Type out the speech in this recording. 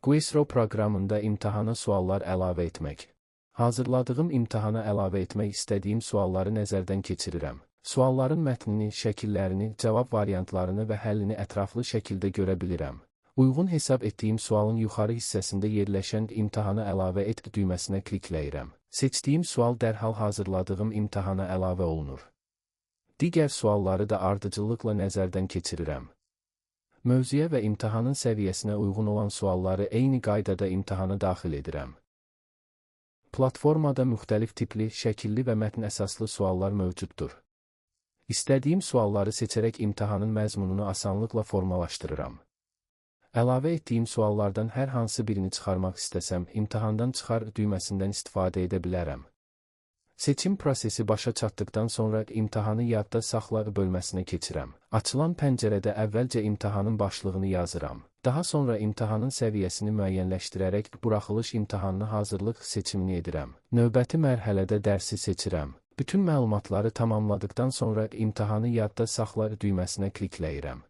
Quizro proqramında imtahana suallar əlavə etmək. Hazırladığım imtahana əlavə etmək istədiyim sualları nəzərdən keçirirəm. Sualların mətnini, şəkillərini, cavab variantlarını və həllini ətraflı şəkildə görə bilirəm. Uyğun hesab etdiyim sualın yuxarı hissəsində yerləşən imtahana əlavə et düyməsinə klikləyirəm. Seçdiyim sual dərhal hazırladığım imtahana əlavə olunur. Digər sualları da ardıcıllıqla nəzərdən keçirirəm. Mövzuya və imtahanın səviyyəsinə uyğun olan sualları eyni qaydada imtahana daxil edirəm. Platformada müxtəlif tipli, şəkilli və mətn əsaslı suallar mövcuddur. İstədiyim sualları seçərək imtahanın məzmununu asanlıqla formalaşdırıram. Əlavə etdiyim suallardan hər hansı birini çıxarmaq istəsəm, imtahandan çıxar düyməsindən istifadə edə bilərəm. Seçim prosesi başa çatdıqdan sonra imtahanı yadda saxla bölməsinə keçirəm. Açılan pəncərədə əvvəlcə imtahanın başlığını yazıram. Daha sonra imtahanın səviyyəsini müəyyənləşdirərək buraxılış imtahanına hazırlıq seçimini edirəm. Növbəti mərhələdə dərsi seçirəm. Bütün məlumatları tamamladıqdan sonra imtahanı yadda saxla düyməsinə klikləyirəm.